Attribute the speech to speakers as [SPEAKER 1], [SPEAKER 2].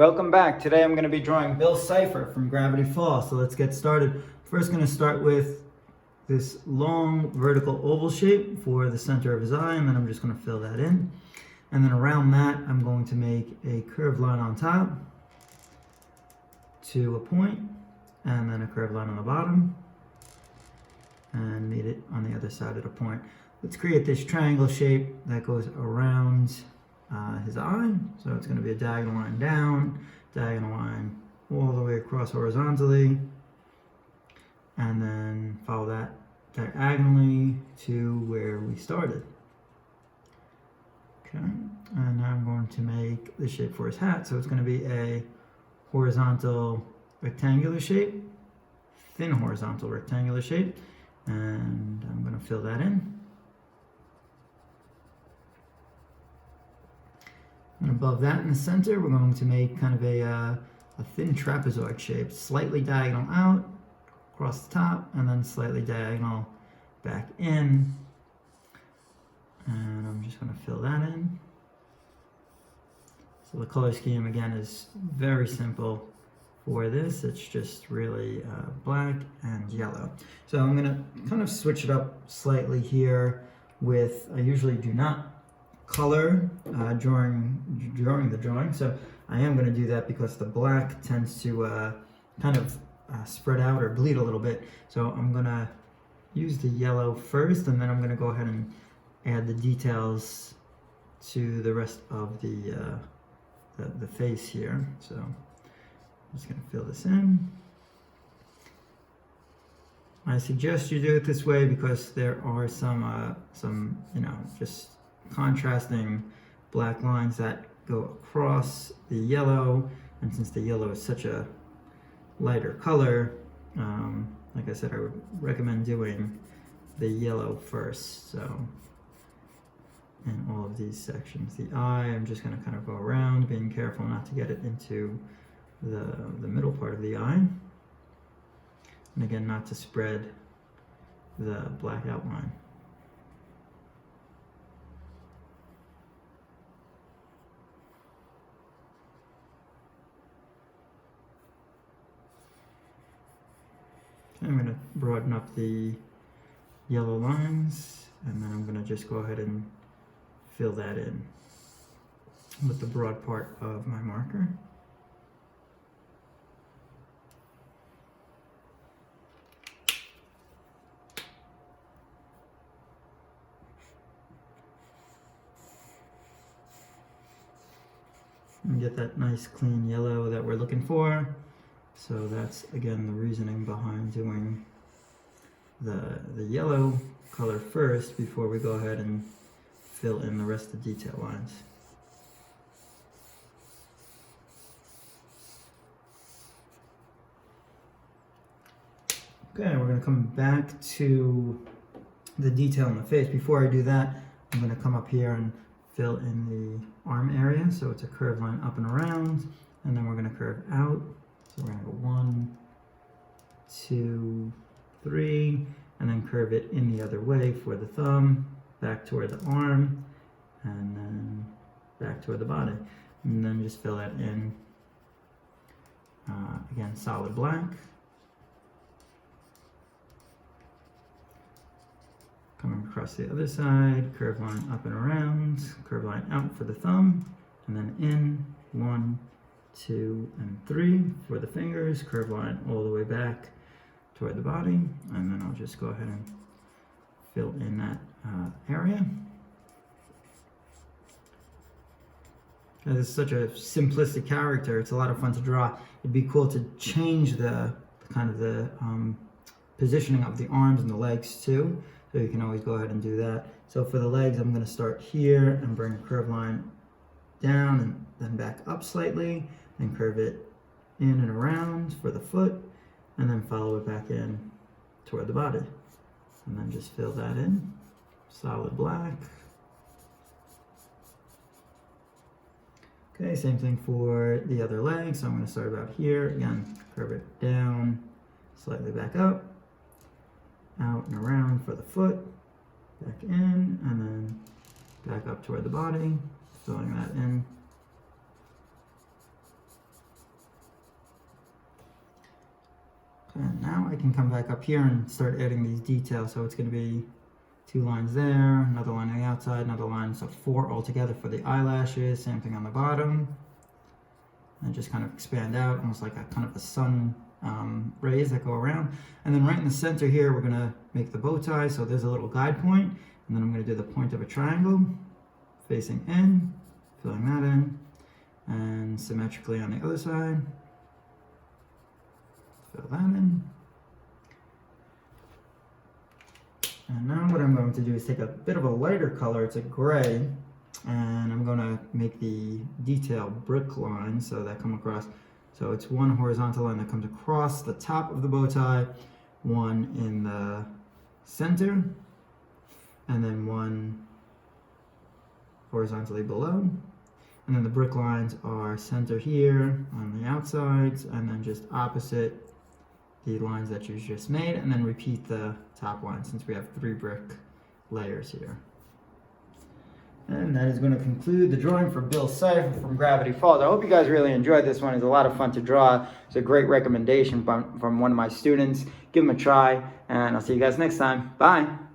[SPEAKER 1] Welcome back. Today I'm going to be drawing Bill Cipher from Gravity Falls. So let's get started. First going to start with this long vertical oval shape for the center of his eye, and then I'm just going to fill that in. And then around that I'm going to make a curved line on top to a point, and then a curved line on the bottom, and meet it on the other side of the point. Let's create this triangle shape that goes around his eye. So it's going to be a diagonal line down, diagonal line all the way across horizontally, and then follow that diagonally to where we started. Okay, and now I'm going to make the shape for his hat. So it's going to be a horizontal rectangular shape, thin horizontal rectangular shape, and I'm going to fill that in. And above that in the center, we're going to make kind of a thin trapezoid shape, slightly diagonal out, across the top, and then slightly diagonal back in. And I'm just going to fill that in. So the color scheme, again, is very simple for this. It's just really black and yellow. So I'm going to kind of switch it up slightly here with, I usually do not color during the drawing, so I am going to do that because the black tends to kind of spread out or bleed a little bit. So I'm going to use the yellow first, and then I'm going to go ahead and add the details to the rest of the face here. So I'm just going to fill this in. I suggest you do it this way because there are some just contrasting black lines that go across the yellow, and since the yellow is such a lighter color, like I said, I would recommend doing the yellow first. So in all of these sections, the eye, I'm just going to kind of go around, being careful not to get it into the middle part of the eye, and again not to spread the black outline. I'm going to broaden up the yellow lines, and then I'm going to just go ahead and fill that in with the broad part of my marker. And get that nice clean yellow that we're looking for. So that's, again, the reasoning behind doing the yellow color first before we go ahead and fill in the rest of the detail lines. Okay, we're going to come back to the detail in the face. Before I do that, I'm going to come up here and fill in the arm area. So it's a curved line up and around, and then we're going to curve out. So we're going to go 1, 2, 3, and then curve it in the other way for the thumb, back toward the arm, and then back toward the body. And then just fill that in, again, solid black. Coming across the other side, curved line up and around, curved line out for the thumb, and then in, 1, 2, and 3 for the fingers, curved line all the way back toward the body, and then I'll just go ahead and fill in that area. Now, this is such a simplistic character, it's a lot of fun to draw. It'd be cool to change the kind of the positioning of the arms and the legs too, so you can always go ahead and do that. So for the legs, I'm going to start here and bring a curved line down and then back up slightly, and curve it in and around for the foot, and then follow it back in toward the body. And then just fill that in, solid black. Okay, same thing for the other leg. So I'm going to start about here, again, curve it down, slightly back up, out and around for the foot, back in, and then back up toward the body, filling that in. And now I can come back up here and start adding these details. So it's going to be 2 lines there, another line on the outside, another line, so 4 altogether for the eyelashes. Same thing on the bottom. And just kind of expand out, almost like a kind of a sun rays that go around. And then right in the center here, we're going to make the bow tie. So there's a little guide point, and then I'm going to do the point of a triangle facing in, filling that in, and symmetrically on the other side. Fill that in. And now what I'm going to do is take a bit of a lighter color, it's a gray, and I'm going to make the detail brick line so that come across. So it's 1 horizontal line that comes across the top of the bow tie, 1 in the center, and then 1 horizontally below. And then the brick lines are center here on the outsides, and then just opposite the lines that you just made, and then repeat the top line since we have 3 brick layers here. And that is going to conclude the drawing for Bill Cipher from Gravity Falls. I hope you guys really enjoyed this one. It's a lot of fun to draw. It's a great recommendation from one of my students. Give them a try, and I'll see you guys next time. Bye!